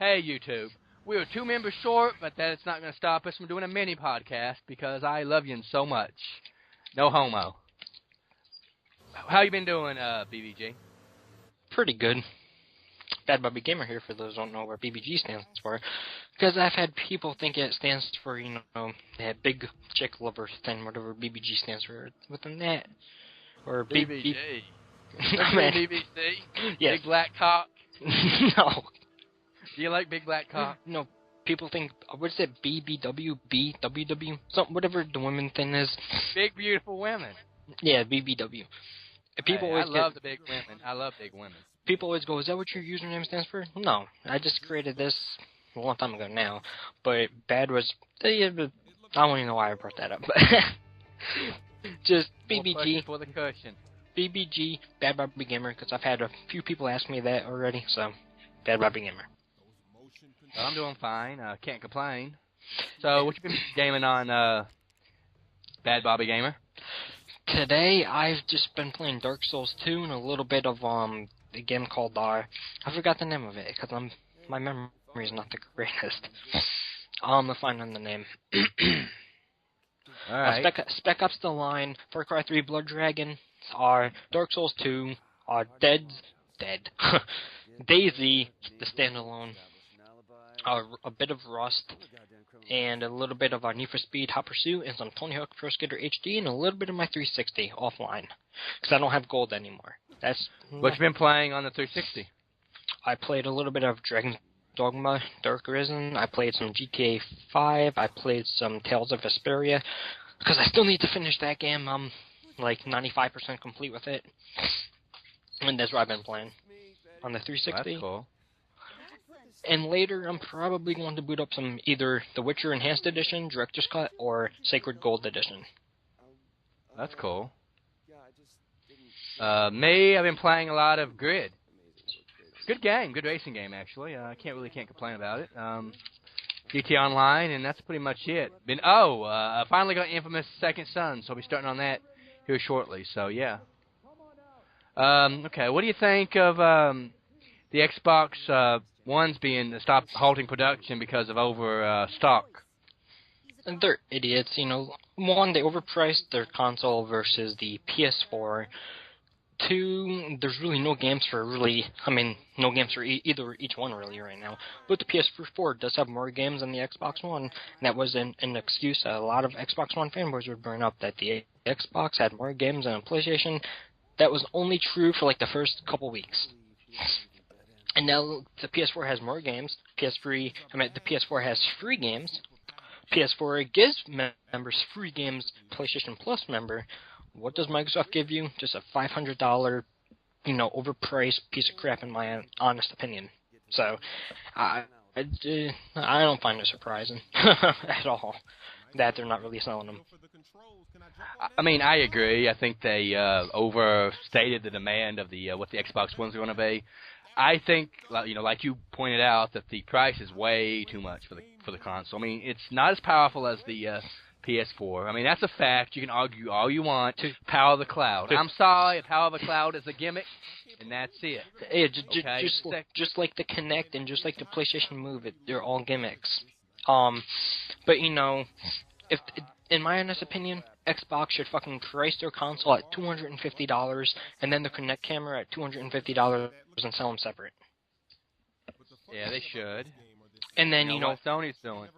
Hey, YouTube. We were 2 members short, but that's not going to stop us from doing a mini podcast because I love you so much. No homo. How you been doing, BBG? Pretty good. Bad Bobby Gamer here, for those who don't know what BBG stands for. Because I've had people think it stands for, that big chick lover thing, whatever BBG stands for. Within that. Or BBG. BBC. Yes. Big black cock. No. Do you like big black cock? No. People think, what is it, BBW, BWW? Something, whatever the women thing is. Big, beautiful women. Yeah, BBW. People I love the big women. I love big women. People always go, is that what your username stands for? No. I just created this a long time ago now. But bad was, I don't even know why I brought that up. Just BBG. For the cushion. BBG, Bad Bobby Gamer, because I've had a few people ask me that already, so Bad Bobby Gamer. Well, I'm doing fine. Can't complain. So, what you been gaming on, Bad Bobby Gamer? Today, I've just been playing Dark Souls 2 and a little bit of a game called I forgot the name of it because my memory is not the greatest. I'll find on the name. All right. Spec Ops: The Line, Far Cry 3 Blood Dragon, Dark Souls 2, Dead, Daisy, the standalone, a bit of Rust, and a little bit of Need for Speed Hot Pursuit, and some Tony Hawk Pro Skater HD, and a little bit of my 360 offline, because I don't have gold anymore. What you been playing on the 360? I played a little bit of Dragon's Dogma, Dark Arisen. I played some GTA 5. I played some Tales of Vesperia, because I still need to finish that game. I'm like 95% complete with it, and that's what I've been playing on the 360. That's cool. And later, I'm probably going to boot up some either The Witcher Enhanced Edition, Director's Cut, or Sacred Gold Edition. That's cool. Me, I've been playing a lot of Grid. Good game, good racing game, actually. I can't complain about it. GT Online, and that's pretty much it. I finally got Infamous Second Son, so I'll be starting on that here shortly, so yeah. Okay, what do you think of the Xbox One's being halting production because of overstock? They're idiots, One, they overpriced their console versus the PS4. Two, there's really no games for each one really right now. But the PS4 does have more games than the Xbox One. And that was an excuse that a lot of Xbox One fanboys would bring up, that the Xbox had more games than a PlayStation. That was only true for the first couple weeks. And now the PS4 has more games. The PS4 has free games. PS4 gives members free games. PlayStation Plus member. What does Microsoft give you? Just a $500, overpriced piece of crap, in my honest opinion. So, I don't find it surprising at all that they're not really selling them. I mean, I agree. I think they overstated the demand of what the Xbox One's going to be. I think, like you pointed out, that the price is way too much for the console. I mean, it's not as powerful as the PS4. I mean, that's a fact. You can argue all you want. Power of the cloud. I'm sorry, Power of the cloud is a gimmick, and that's it. Yeah, just like the Kinect and just like the PlayStation Move, they're all gimmicks. But if in my honest opinion, Xbox should fucking price their console at $250, and then the Kinect camera at $250, and sell them separate. Yeah, they should. And then what Sony's doing.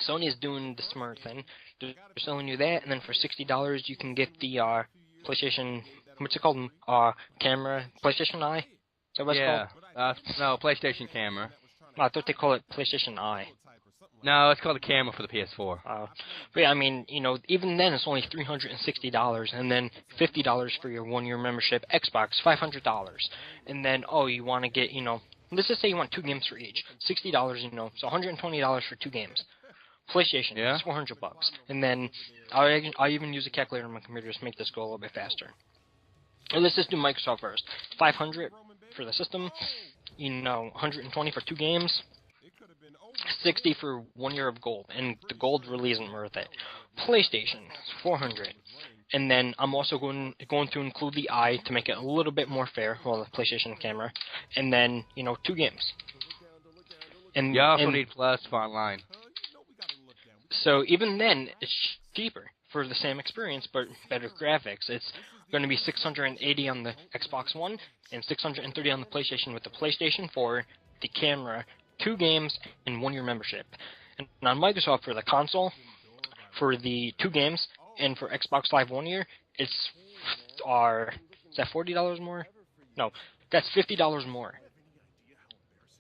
Sony is doing the smart thing. They're selling you that, and then for $60 you can get the PlayStation. What's it called? Camera. PlayStation Eye. Is that what it's called? No, PlayStation Camera. I thought they call it PlayStation Eye. No, it's called the camera for the PS4. But yeah, I mean, even then it's only $360, and then $50 for your 1-year membership. Xbox, $500, and then you want to get, let's just say you want 2 games for each, $60, so $120 for 2 games. PlayStation, it's $400, and then I'll even use a calculator on my computer to make this go a little bit faster. Let's just do Microsoft first. $500 for the system, $120 for 2 games. $60 for 1 year of gold, and the gold really isn't worth it. PlayStation, $400, and then I'm also going to include the Eye to make it a little bit more fair, the PlayStation camera, and then 2 games. And You also and need Plus for online. so even then, it's cheaper for the same experience, but better graphics. It's going to be $680 on the Xbox One and $630 on the PlayStation with the PlayStation 4, the camera, 2 games, and 1-year membership. And on Microsoft for the console, for the 2 games, and for Xbox Live 1 year, is that $40 more? No, that's $50 more.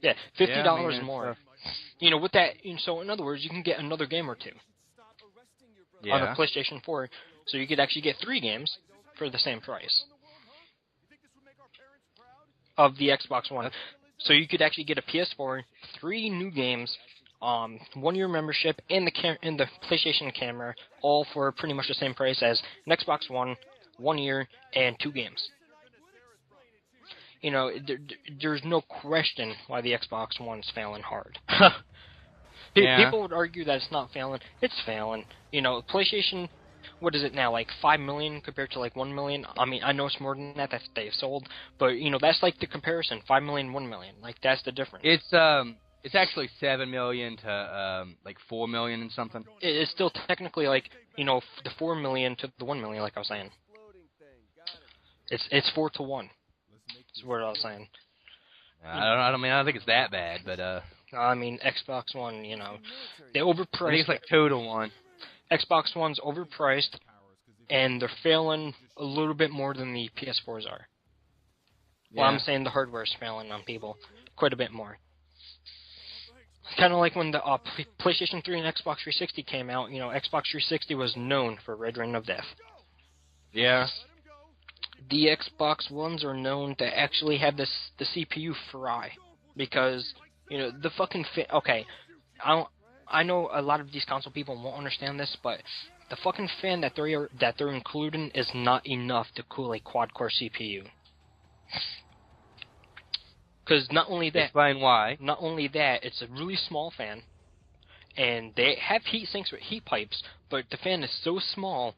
Yeah, $50 more. With that, so in other words, you can get another game or 2 on a PlayStation 4, so you could actually get 3 games for the same price of the Xbox One. So you could actually get a PS4, 3 new games, 1-year membership, and the PlayStation camera, all for pretty much the same price as an Xbox One, 1 year, and 2 games. There's no question why the Xbox One's failing hard. People would argue that it's not failing. It's failing. PlayStation, what is it now, like 5 million compared to like 1 million? I mean, I know it's more than that they've sold, but that's like the comparison, 5 million, 1 million. Like, that's the difference. It's actually 7 million to like 4 million and something. It's still technically like, the 4 million to the 1 million, like I was saying. It's 4 to 1. That's what I was saying. I don't think it's that bad, but I mean, Xbox One, they overpriced. I think it's like 2 to 1. Xbox One's overpriced, and they're failing a little bit more than the PS4s are. Yeah. Well, I'm saying the hardware's failing on people quite a bit more. Kind of like when the PlayStation 3 and Xbox 360 came out, Xbox 360 was known for Red Ring of Death. Yeah. The Xbox Ones are known to actually have the CPU fry, because, the fucking... Okay, I know a lot of these console people won't understand this, but the fucking fan that they're including is not enough to cool a quad-core CPU. Because not only that... Explain why. Not only that, it's a really small fan, and they have heat sinks with heat pipes, but the fan is so small,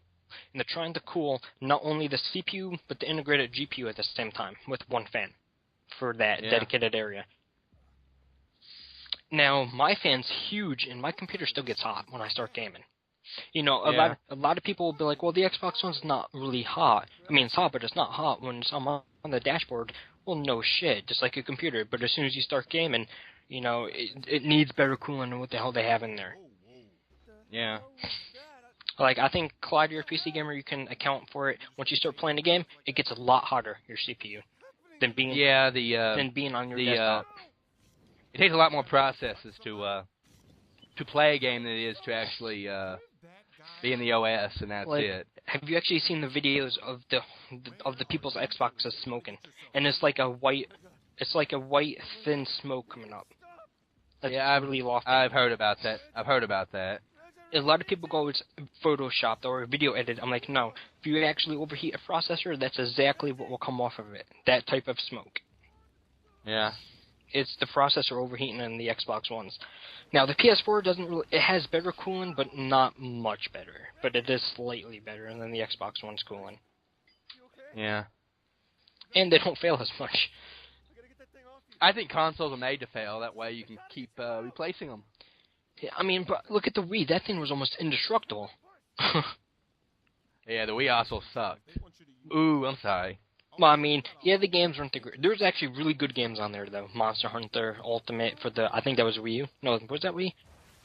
and they're trying to cool not only the CPU, but the integrated GPU at the same time, with one fan for that dedicated area. Now, my fan's huge, and my computer still gets hot when I start gaming. A lot of people will be like, well, the Xbox One's not really hot. I mean, it's hot, but it's not hot when it's on the dashboard. Well, no shit, just like a computer. But as soon as you start gaming, it needs better cooling than what the hell they have in there. Yeah. Like, I think, Clyde, you're a PC gamer, you can account for it. Once you start playing the game, it gets a lot hotter, your CPU, than being on your desktop. It takes a lot more processes to play a game than it is to actually be in the OS, and that's it. Have you actually seen the videos of the people's Xboxes smoking? And it's like a white thin smoke coming up. That's really lofty. I've heard about that. A lot of people go, it's photoshopped or video edited. I'm like, no. If you actually overheat a processor, that's exactly what will come off of it. That type of smoke. Yeah. It's the processor overheating in the Xbox Ones. Now, the PS4 doesn't really... It has better cooling, but not much better. But it is slightly better than the Xbox One's cooling. Yeah. And they don't fail as much. I think consoles are made to fail. That way you can keep replacing them. Yeah, I mean, but look at the Wii. That thing was almost indestructible. Yeah, the Wii also sucked. Ooh, I'm sorry. Well, I mean, yeah, the games weren't the great. There's actually really good games on there, though. Monster Hunter Ultimate for the... I think that was Wii U. No, was that Wii?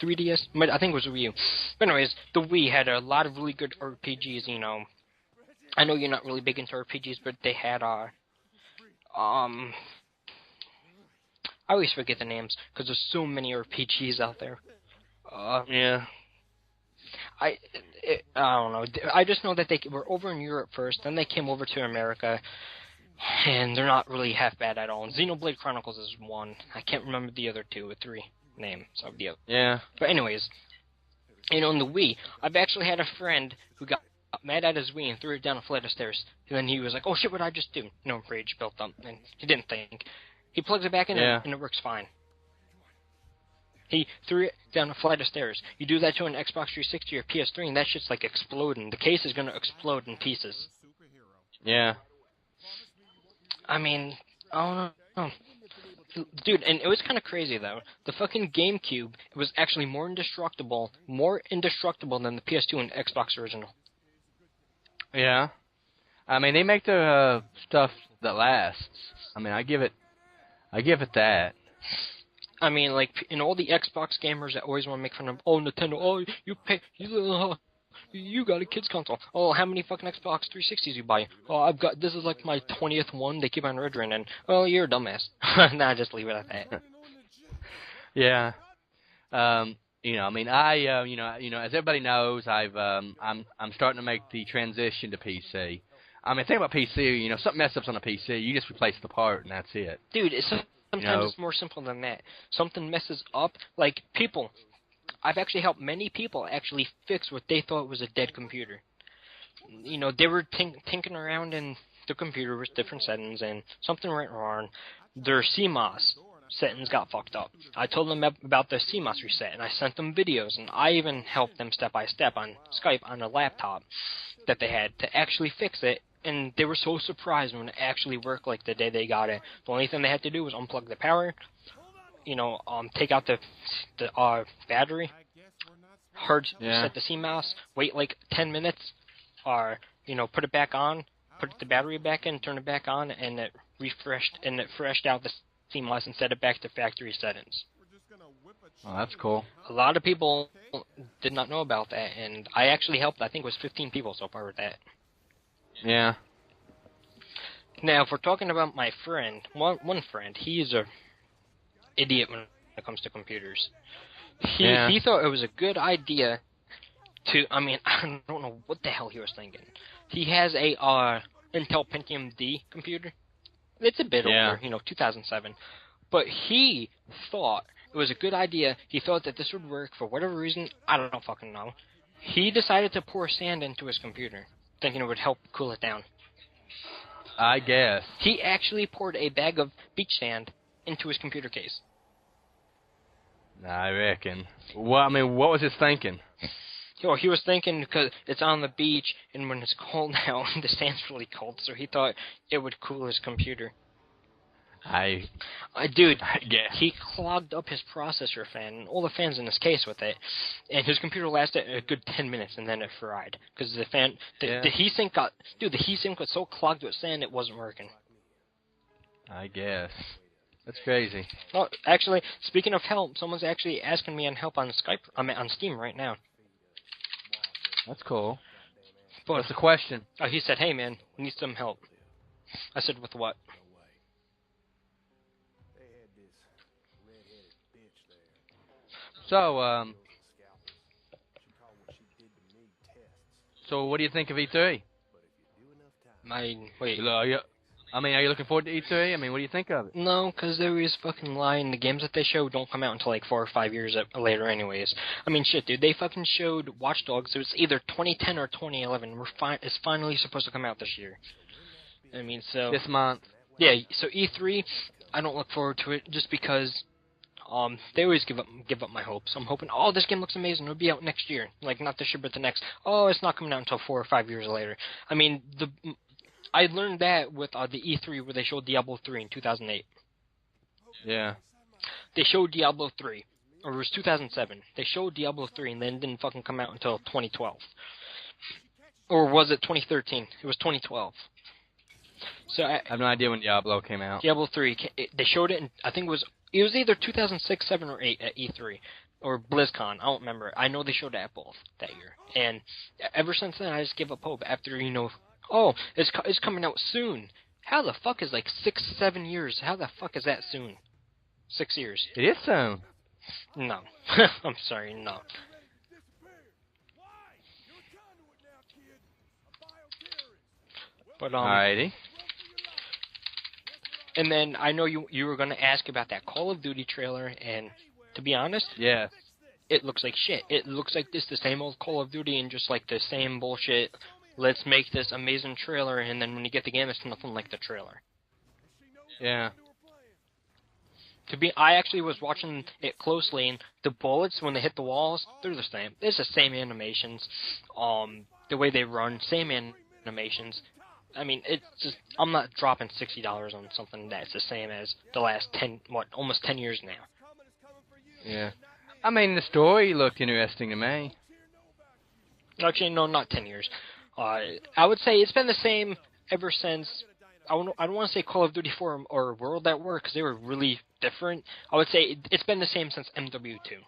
3DS? I think it was Wii U. But anyways, the Wii had a lot of really good RPGs, I know you're not really big into RPGs, but they had, I always forget the names, because there's so many RPGs out there. Yeah. I don't know. I just know that they were over in Europe first, then they came over to America, and they're not really half bad at all. And Xenoblade Chronicles is one. I can't remember the other two or three names of the other. Yeah. But anyways, in the Wii, I've actually had a friend who got mad at his Wii and threw it down a flight of stairs. And then he was like, oh shit, what'd I just do? Rage built up, and he didn't think. He plugs it back in and it works fine. He threw it down a flight of stairs. You do that to an Xbox 360 or PS3, and that shit's like exploding. The case is going to explode in pieces. Yeah. I mean, I don't know. Dude, and it was kind of crazy though. The fucking GameCube was actually more indestructible than the PS2 and Xbox original. Yeah. I mean, they make the stuff that lasts. I mean, I give it that. I mean, like, in all the Xbox gamers that always want to make fun of, oh, Nintendo, oh, you got a kid's console. Oh, how many fucking Xbox 360s you buy? Oh, this is like my 20th one. They keep on rendering, and, oh, you're a dumbass. Nah, just leave it at that. Yeah. I mean, as everybody knows, I'm starting to make the transition to PC. I mean, think about PC. Something messes up on a PC, you just replace the part, and that's it. Dude, sometimes it's more simple than that. Something messes up, like people. I've actually helped many people actually fix what they thought was a dead computer. They were tinkering around in the computer with different settings, and something went wrong. Their CMOS settings got fucked up. I told them about the CMOS reset, and I sent them videos, and I even helped them step by step on Skype on a laptop that they had to actually fix it. And they were so surprised when it actually worked like the day they got it. The only thing they had to do was unplug the power, take out the battery, set the CMOS, wait like 10 minutes, or, put it back on, put the battery back in, turn it back on, and it freshed out the CMOS and set it back to factory settings. Oh, that's cool. A lot of people did not know about that, and I actually helped, I think it was 15 people so far with that. Yeah. Now, if we're talking about my friend, one friend, he's a idiot when it comes to computers. He thought it was a good idea I don't know what the hell he was thinking. He has a Intel Pentium D computer. It's a bit older, 2007. But he thought it was a good idea. He thought that this would work for whatever reason. I don't fucking know. He decided to pour sand into his computer, thinking it would help cool it down. I guess. He actually poured a bag of beach sand into his computer case. I reckon. Well, I mean, what was his thinking? He was thinking because it's on the beach, and when it's cold now, the sand's really cold, so he thought it would cool his computer. Dude, he clogged up his processor fan and all the fans in his case with it, and his computer lasted a good 10 minutes, and then it fried because the heatsink got so clogged with sand it wasn't working. I guess that's crazy. Oh, actually, speaking of help, someone's actually asking me on help on on Steam right now. That's cool. But, what's the question? Oh, he said, "Hey man, we need some help." I said, "With what?" So what do you think of E3? Wait. Are you looking forward to E3? I mean, what do you think of it? No, because they always fucking lie, and the games that they show don't come out until like 4 or 5 years later anyways. I mean, shit, dude, they fucking showed Watch Dogs. It was either 2010 or 2011. It's finally supposed to come out this year. I mean, so... This month. Yeah, so E3, I don't look forward to it just because... they always give up my hopes. I'm hoping, oh, this game looks amazing. It'll be out next year. Like, not this year, but the next. Oh, it's not coming out until 4 or 5 years later. I mean, I learned that with the E3 where they showed Diablo 3 in 2008. Yeah. They showed Diablo 3. Or it was 2007. They showed Diablo 3 and then it didn't fucking come out until 2012. Or was it 2013? It was 2012. So I have no idea when Diablo came out. Diablo 3, they showed it in, I think it was either 2006, 7, or 8 at E3. Or BlizzCon, I don't remember. I know they showed it at both that year. And ever since then, I just give up hope after, oh, it's coming out soon. How the fuck is 6, 7 years? How the fuck is that soon? 6 years. It is soon. No. I'm sorry, no. But, alrighty. And then I know you were going to ask about that Call of Duty trailer, and to be honest, yeah, it looks like shit. It looks like the same old Call of Duty and just like the same bullshit. Let's make this amazing trailer, and then when you get the game, it's nothing like the trailer. Yeah. I actually was watching it closely, and the bullets, when they hit the walls, they're the same. It's the same animations. The way they run, same animations. I mean, it's just I'm not dropping $60 on something that's the same as the last almost 10 years now. Yeah. I mean, the story looked interesting to me. Actually, no, not 10 years. I would say it's been the same ever since. I don't want to say Call of Duty 4 or World at War because they were really different. I would say it's been the same since MW2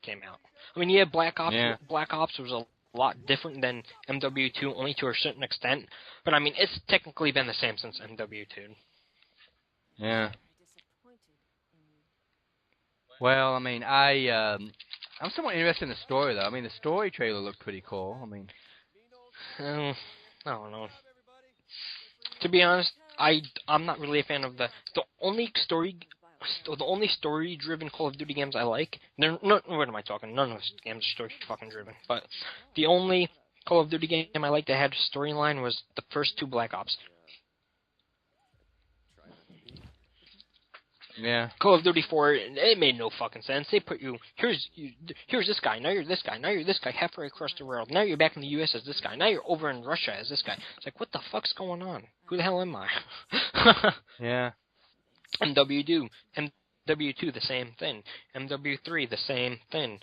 came out. I mean, yeah, Black Ops. Yeah. Black Ops was a lot different than MW2, only to a certain extent. But I mean, it's technically been the same since MW2. Yeah. Well, I mean, I'm somewhat interested in the story, though. I mean, the story trailer looked pretty cool. I mean, I don't know. To be honest, I'm not really a fan of the only story-driven Call of Duty games I like. What am I talking? None of those games are story-fucking-driven. But the only Call of Duty game I liked that had a storyline was the first two Black Ops. yeah. Call of Duty 4, it made no fucking sense. They put here's this guy, now you're this guy, now you're this guy halfway across the world, now you're back in the US as this guy, now you're over in Russia as this guy. It's like, what the fuck's going on? Who the hell am I? Yeah. MW2, the same thing. MW3, the same thing.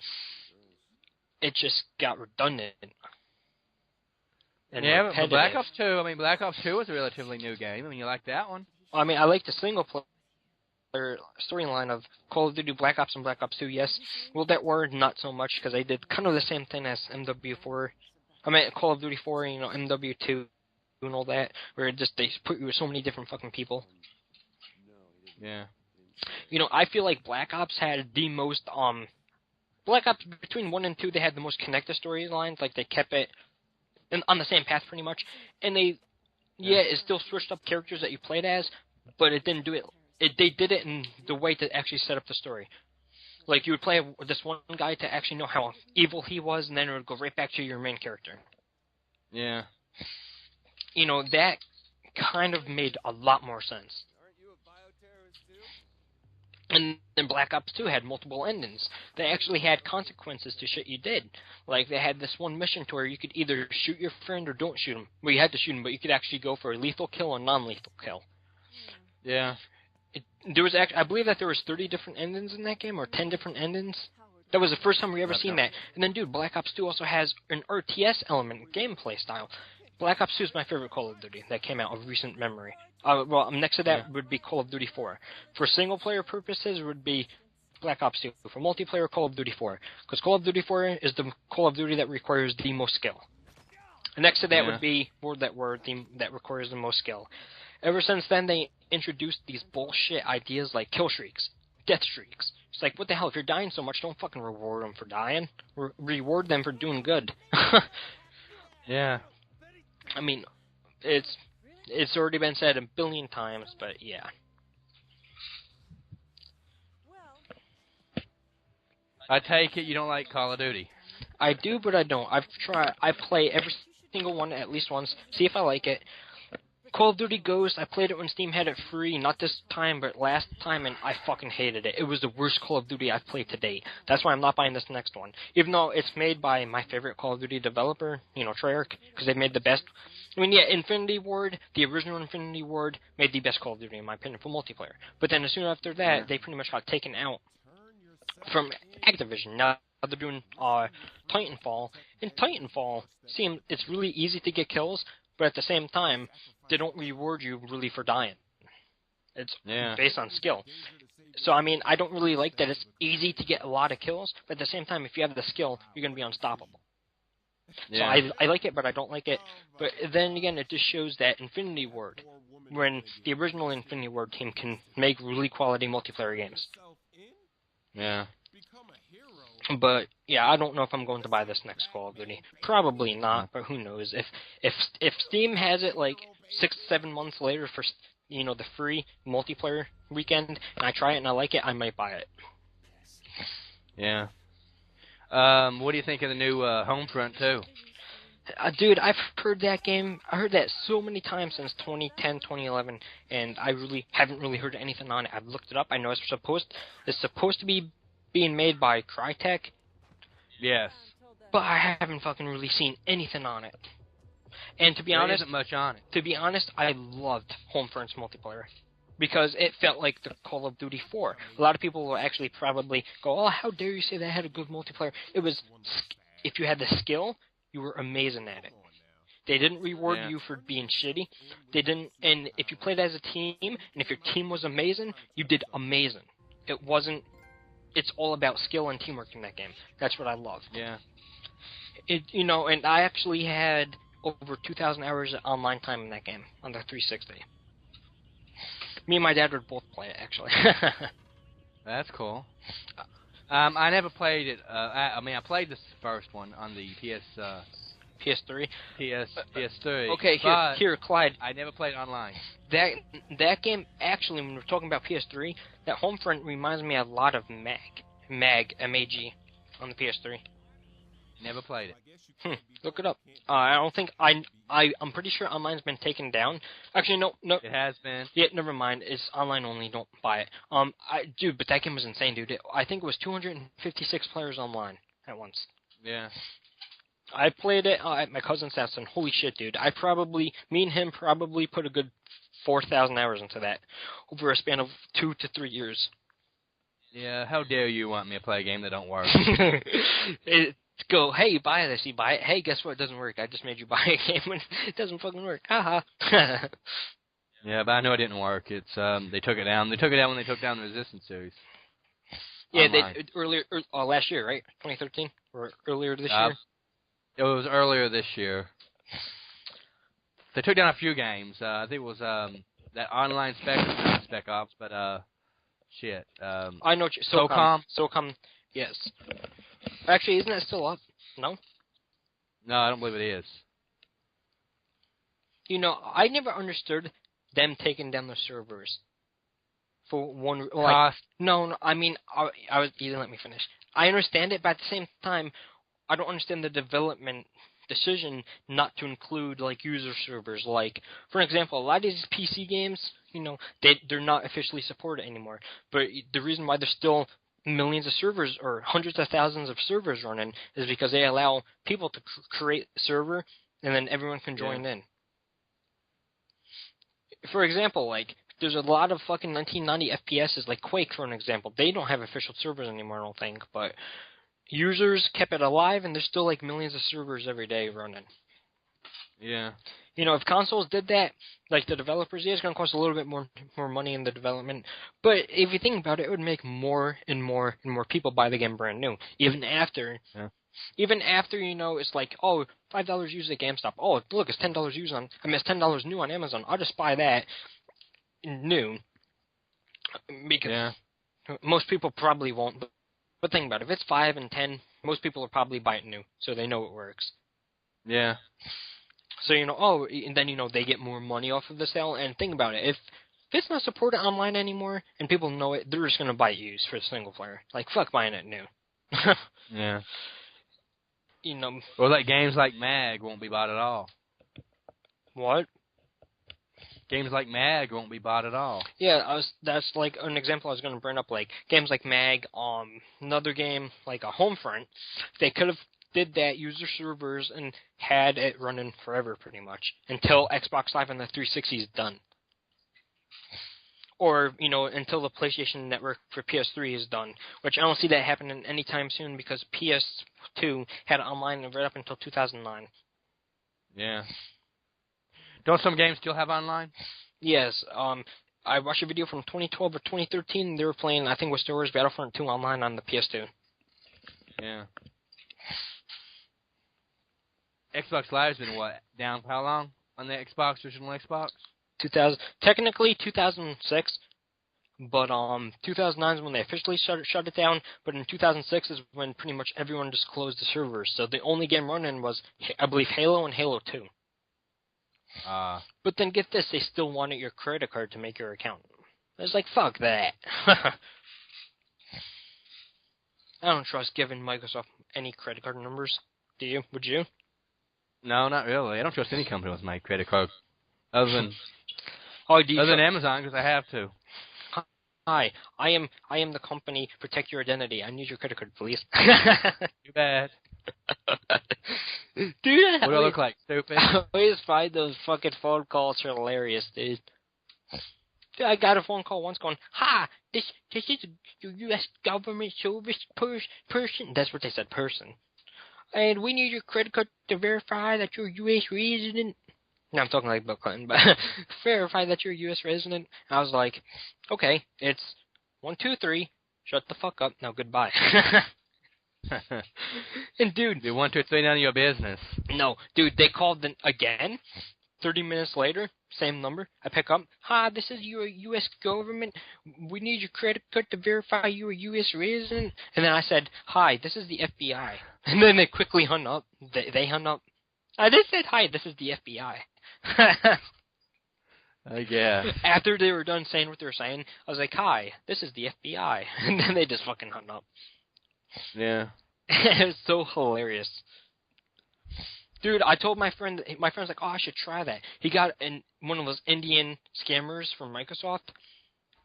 It just got redundant. And yeah, repetitive. but Black Ops 2, I mean, Black Ops 2 was a relatively new game. I mean, you like that one? I mean, I like the single player storyline of Call of Duty Black Ops and Black Ops 2, yes. World at War, not so much, because they did kind of the same thing as MW4. I mean, Call of Duty 4, MW2 and all that, where they put you with so many different fucking people. Yeah. I feel like Black Ops had the most, Black Ops, between 1 and 2, they had the most connected storylines, like they kept it on the same path pretty much, and it still switched up characters that you played as, but it didn't do it. They did it in the way to actually set up the story. Like, you would play this one guy to actually know how evil he was, and then it would go right back to your main character. Yeah. That kind of made a lot more sense. And then Black Ops 2 had multiple endings. They actually had consequences to shit you did. Like, they had this one mission to where you could either shoot your friend or don't shoot him. Well, you had to shoot him, but you could actually go for a lethal kill or non-lethal kill. Yeah. I believe that there was 30 different endings in that game, or 10 different endings. That was the first time we ever seen that. And then, dude, Black Ops 2 also has an RTS element, gameplay style. Black Ops 2 is my favorite Call of Duty that came out of recent memory. Next to that would be Call of Duty 4. For single-player purposes, it would be Black Ops 2. For multiplayer, Call of Duty 4. Because Call of Duty 4 is the Call of Duty that requires the most skill. And next to that would be World at War, that requires the most skill. Ever since then, they introduced these bullshit ideas like kill streaks, death streaks. It's like, what the hell? If you're dying so much, don't fucking reward them for dying. Reward them for doing good. Yeah. I mean, it's already been said a billion times, but yeah. I take it you don't like Call of Duty. I do, but I don't. I play every single one at least once, see if I like it. Call of Duty Ghost, I played it when Steam had it free, not this time, but last time, and I fucking hated it. It was the worst Call of Duty I've played to date. That's why I'm not buying this next one. Even though it's made by my favorite Call of Duty developer, Treyarch, because they've made the best. I mean, yeah, Infinity Ward, the original Infinity Ward, made the best Call of Duty, in my opinion, for multiplayer. But then as soon after that, they pretty much got taken out from Activision. Now they're doing Titanfall. In Titanfall, it's really easy to get kills, but at the same time, they don't reward you really for dying. It's based on skill. So, I mean, I don't really like that it's easy to get a lot of kills, but at the same time, if you have the skill, you're going to be unstoppable. Yeah. So I like it, but I don't like it. But then again, it just shows that Infinity Ward, when the original Infinity Ward team can make really quality multiplayer games. Yeah. But yeah, I don't know if I'm going to buy this next Call of Duty. Probably not, but who knows? If Steam has it like 6-7 months later for the free multiplayer weekend, and I try it and I like it, I might buy it. Yeah. What do you think of the new Homefront 2? Dude, I've heard that game. I heard that so many times since 2010, 2011, and I really haven't really heard anything on it. I've looked it up. I know it's supposed to be being made by Crytek. Yes. But I haven't fucking really seen anything on it. And to be There honest, isn't much on it. I loved Homefront's multiplayer because it felt like the Call of Duty 4. A lot of people will actually probably go, "Oh, how dare you say that had a good multiplayer?" It was, if you had the skill, you were amazing at it. They didn't reward you for being shitty. They didn't, and if you played as a team, and if your team was amazing, you did amazing. It wasn't. It's all about skill and teamwork in that game. That's what I love. Yeah. And I actually had over 2,000 hours of online time in that game on the 360. Me and my dad would both play it, actually. That's cool. I never played it. I played this first one on the PS3. PS3. Okay, here, Clyde. I never played online. That game, actually, when we're talking about PS3, that Homefront reminds me a lot of MAG, M-A-G, on the PS3. Never played it. Look it up. I don't think I'm pretty sure online's been taken down. Actually, no. It has been. Yeah, never mind. It's online only. Don't buy it. But that game was insane, dude. I think it was 256 players online at once. Yeah. I played it at my cousin's house, and holy shit, dude. Me and him probably put a good 4,000 hours into that over a span of 2 to 3 years. Yeah, how dare you want me to play a game that don't work? Go, hey, buy this, you buy it. Hey, guess what? It doesn't work. I just made you buy a game when it doesn't fucking work. Haha. Yeah, but I know it didn't work. It's they took it down. They took it down when they took down the Resistance series. Yeah, last year, right? 2013 or earlier this year. It was earlier this year. They took down a few games. I think it was that online Spec Ops, but shit. I know. SOCOM. Yes. Actually, isn't that still up? No. No, I don't believe it is. I never understood them taking down the servers. For one, Cost. No. I mean, you didn't let me finish. I understand it, but at the same time, I don't understand the development decision not to include user servers. For example, a lot of these PC games, they're not officially supported anymore. But the reason why there's still millions of servers or hundreds of thousands of servers running is because they allow people to create a server and then everyone can join in. For example, there's a lot of fucking 1990 FPSs like Quake, for an example. They don't have official servers anymore, I don't think, but users kept it alive, and there's still millions of servers every day running. Yeah. If consoles did that, the developers, it's going to cost a little bit more money in the development. But if you think about it, it would make more and more and more people buy the game brand new. Even after, it's oh, $5 used at GameStop. Oh, look, it's $10 used it's $10 new on Amazon. I'll just buy that new. Because most people probably won't. But think about it. If it's 5 and 10, most people will probably buy it new, so they know it works. Yeah. So, and then, they get more money off of the sale. And think about it. If it's not supported online anymore and people know it, they're just going to buy it used for the single player. Fuck buying it new. Yeah. Or games like MAG won't be bought at all. What? Games like MAG won't be bought at all. Yeah, that's an example I was going to bring up. Games like MAG, another game like a Homefront, they could have did that user servers and had it running forever pretty much until Xbox Live and the 360 is done. Or, until the PlayStation Network for PS3 is done, which I don't see that happening anytime soon because PS2 had it online right up until 2009. Yeah. Don't some games still have online? Yes. I watched a video from 2012 or 2013. They were playing, I think it was Star Wars Battlefront 2 online on the PS2. Yeah. Xbox Live's been, down for how long on the original Xbox? Technically 2006, but 2009 is when they officially shut it down, but in 2006 is when pretty much everyone just closed the servers. So the only game running was, I believe, Halo and Halo 2. But then get this, they still wanted your credit card to make your account. It's fuck that. I don't trust giving Microsoft any credit card numbers. Do you? Would you? No, not really. I don't trust any company with my credit card. Other than other than Amazon, because I have to. Hi, I am the company. Protect your identity. I need your credit card, please. Too bad. Dude, What do I look like? Stupid? I always find those fucking phone calls hilarious, dude. I got a phone call once going, "Hi, this is the U.S. government service person." That's what they said, person. And we need your credit card to verify that you're a U.S. resident. No, I'm talking like Bill Clinton, but verify that you're a U.S. resident. I was like, okay, it's 1, 2, 3. Shut the fuck up. Now goodbye. And dude, Do 1, 2, 3, none of your business. no, dude, they called again. 30 minutes later, same number. I pick up. Hi, this is your U.S. government. We need your credit card to verify you're a U.S. resident. And then I said, hi, this is the FBI. And then they quickly hung up. They hung up. I just said, hi, this is the FBI. I guess. After they were done saying what they were saying, I was like, hi, this is the FBI. And then they just fucking hung up. Yeah. It was so hilarious. Dude, I told my friend's like, oh, I should try that. He got one of those Indian scammers from Microsoft,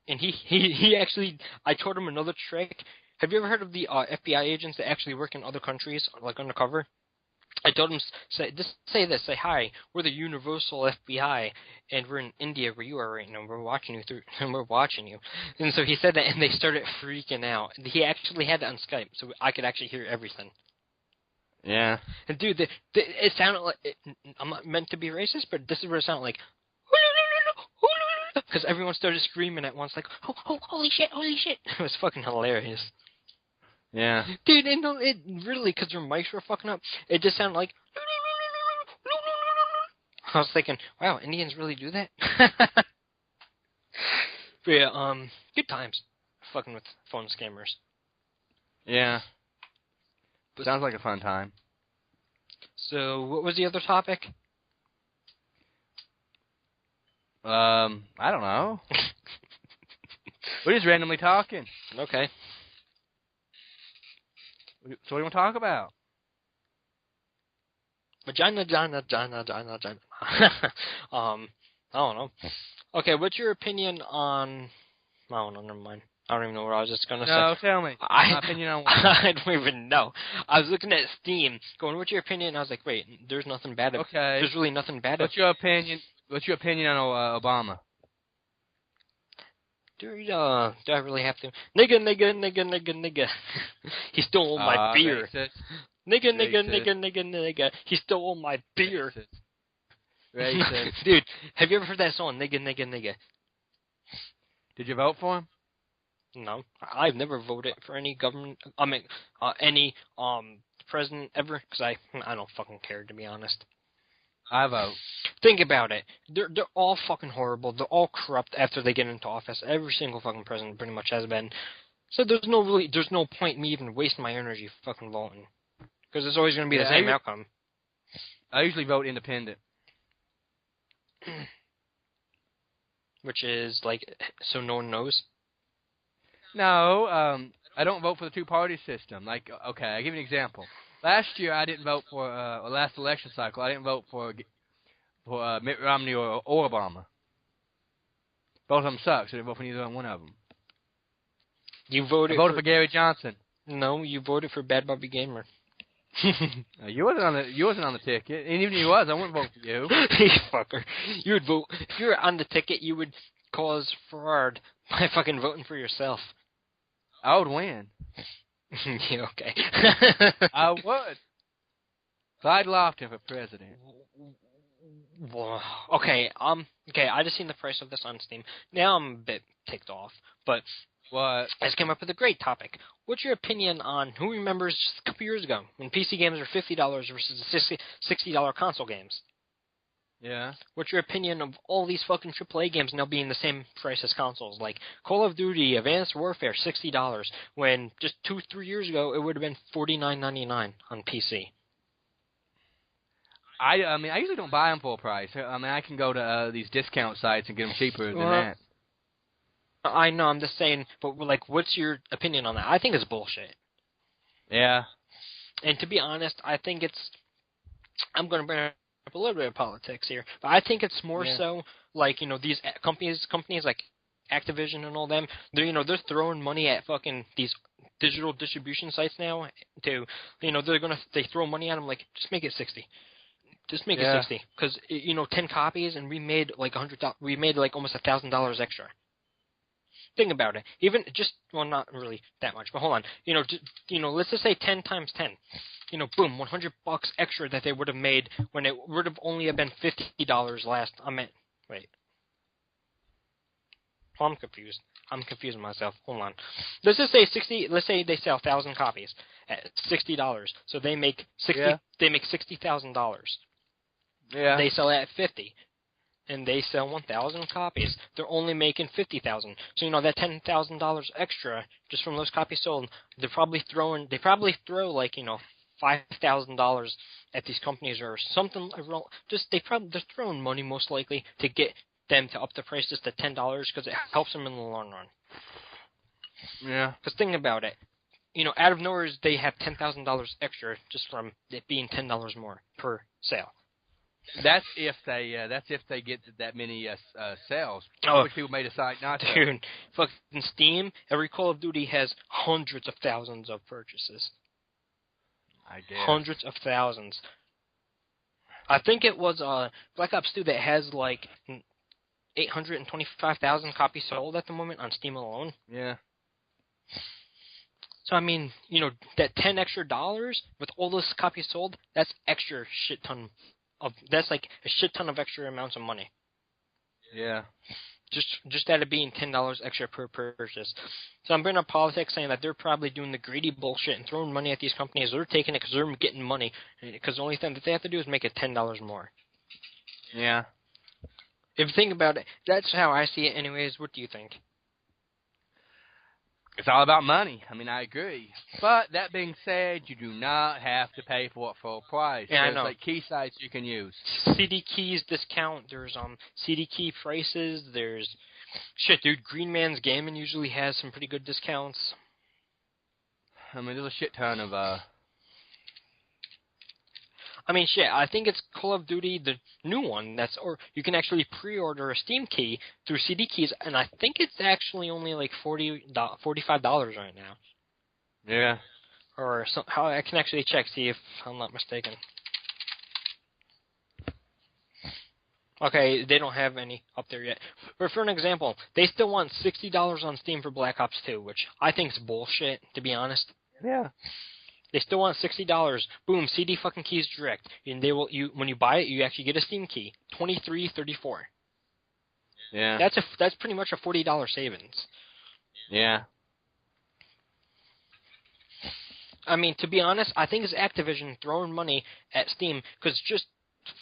and he actually, I told him another trick. Have you ever heard of the FBI agents that actually work in other countries, like undercover? I told him, say this, hi, we're the universal FBI, and we're in India where you are right now. We're watching you And so he said that, and they started freaking out. He actually had it on Skype, so I could actually hear everything. Yeah. And dude, it sounded like, I'm not meant to be racist, but this is what it sounded like. Because everyone started screaming at once, like, oh, holy shit. It was fucking hilarious. Yeah. Dude, it really, because their mics were fucking up, it just sounded like. I was thinking, wow, Indians really do that? But yeah, good times fucking with phone scammers. Yeah. Sounds like a fun time. So, what was the other topic? I don't know. We're just randomly talking. Okay. So what do you want to talk about? Vagina. I don't know. Okay, what's your opinion on... I don't know, never mind. I don't even know what I was just going to say. No, tell me. My opinion on what? I don't even know. I was looking at Steam, going, what's your opinion? And I was like, wait, there's nothing bad about it. Okay. There's really nothing bad about What's your opinion on Obama? Dude, do I really have to? Nigga. He stole my beer. Racist. Nigga. He stole my beer. Racist. Dude, have you ever heard that song, Nigga? Did you vote for him? No, I've never voted for any government. Any president ever, because I don't fucking care, to be honest. I vote. Think about it. They're all fucking horrible. They're all corrupt after they get into office. Every single fucking president pretty much has been. So there's no point in me even wasting my energy fucking voting, because it's always going to be the same outcome. I usually vote independent. Which is like, so no one knows. No, I don't vote for the two-party system. Like, okay, I'll give you an example. Last year, I didn't vote for, last election cycle, I didn't vote for Mitt Romney or Obama. Both of them suck, so I didn't vote for neither one of them. You voted I voted for Gary Johnson. No, you voted for Bad Bobby Gamer. You wasn't on the ticket, and even if you was, I wouldn't vote for you. You fucker. You would vote, if you were on the ticket, you would cause fraud by fucking voting for yourself. I would win. Yeah, okay. I would. Clyde Lofton for president. Okay, I just seen the price of this on Steam. Now I'm a bit ticked off, but What? I just came up with a great topic. What's your opinion on, who remembers just a couple years ago when PC games were $50 versus $60 console games? Yeah. What's your opinion of all these fucking AAA games now being the same price as consoles? Like Call of Duty, Advanced Warfare, $60, when just 2-3 years ago it would have been $49.99 on PC. I mean, I usually don't buy them full price. I mean, I can go to these discount sites and get them cheaper than that. I know, I'm just saying, but like, what's your opinion on that? I think it's bullshit. Yeah. And to be honest, I think I'm going to bring up a little bit of politics here, but I think it's more so like, these companies like Activision and all them, they're throwing money at fucking these digital distribution sites now to, they throw money at them like, just make it 60. Just make it 60, because 10 copies, and we made like we made like almost $1,000 extra. Think about it. Even not really that much, but hold on. Let's just say 10 times 10. Boom, $100 extra that they would have made when it would have only been $50 last. Wait. Oh, I'm confused. I'm confusing myself. Hold on. Let's just say 60. Let's say they sell 1,000 copies at $60, so they make 60. Yeah. They make $60,000. Yeah. They sell it at 50. And they sell 1,000 copies. They're only making 50,000. So that $10,000 extra just from those copies sold. They probably throw like $5,000 at these companies or something. They're throwing money most likely to get them to up the prices to $10 because it helps them in the long run. Yeah. Because think about it. Out of nowhere they have $10,000 extra just from it being $10 more per sale. That's if they get that many sales. Which people may decide not to. Dude, fucking Steam, every Call of Duty has hundreds of thousands of purchases. I guess. Hundreds of thousands. I think it was Black Ops 2 that has like 825,000 copies sold at the moment on Steam alone. Yeah. So, I mean, that $10 extra with all those copies sold, that's extra shit ton. That's like a shit ton of extra amounts of money. Yeah. Just out of being $10 extra per purchase. So I'm bringing up politics saying that they're probably doing the greedy bullshit and throwing money at these companies. They're taking it because they're getting money. Because the only thing that they have to do is make it $10 more. Yeah. If you think about it, that's how I see it anyways. What do you think? It's all about money. I mean, I agree. But that being said, you do not have to pay for it full price. Yeah, There's I know. like key sites you can use. CD keys discount. There's CD key prices. There's shit, dude. Green Man's Gaming usually has some pretty good discounts. I mean, there's a shit ton of I think it's Call of Duty, the new one, or you can actually pre-order a Steam key through CD keys, and I think it's actually only like $45 right now. Yeah. Or how I can actually check, see if I'm not mistaken. Okay, they don't have any up there yet. But for an example, they still want $60 on Steam for Black Ops 2, which I think is bullshit, to be honest. Yeah. They still want $60. Boom, CD fucking keys direct, and when you buy it, you actually get a Steam key, $23.34. Yeah. That's pretty much a $40 savings. Yeah. I mean, to be honest, I think it's Activision throwing money at Steam because just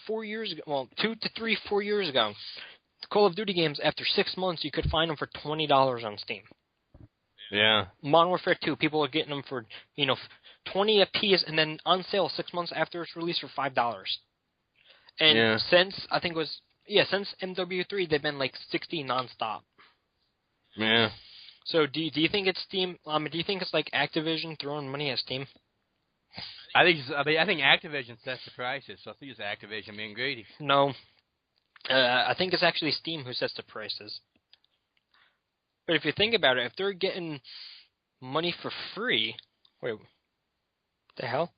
4 years ago, well, 4 years ago, Call of Duty games after 6 months you could find them for $20 on Steam. Yeah. Modern Warfare 2, people are getting them for, $20 a piece, and then on sale 6 months after it's released for $5. And since MW3, they've been like $60 nonstop. Yeah. So do you think it's Steam? Do you think it's like Activision throwing money at Steam? I think Activision sets the prices, so I think it's Activision being greedy. No, I think it's actually Steam who sets the prices. But if you think about it, if they're getting money for free, wait, what the hell?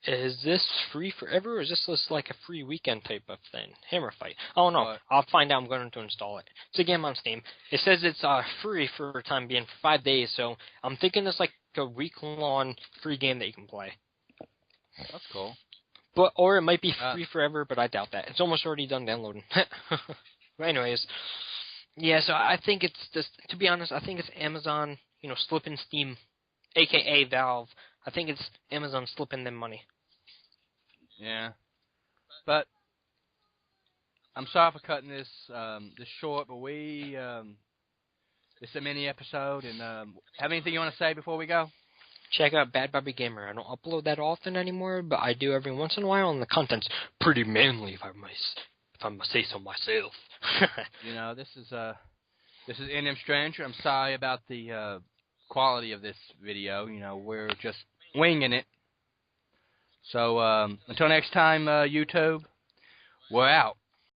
Is this free forever, or is this just like a free weekend type of thing? Hammer Fight. Oh, no. What? I'll find out. I'm going to install it. It's a game on Steam. It says it's free for the time being for 5 days, so I'm thinking it's like a week-long free game that you can play. That's cool. Or it might be free forever, but I doubt that. It's almost already done downloading. But anyways, yeah, so I think it's just, to be honest, I think it's Amazon, slipping Steam, a.k.a. Valve. I think it's Amazon slipping them money. Yeah. But I'm sorry for cutting this short, but it's a mini episode, and have anything you want to say before we go? Check out Bad Bobby Gamer. I don't upload that often anymore, but I do every once in a while, and the content's pretty manly, if I must say so myself. This is NM Stranger. I'm sorry about the quality of this video. We're just winging it. So until next time, YouTube, we're out.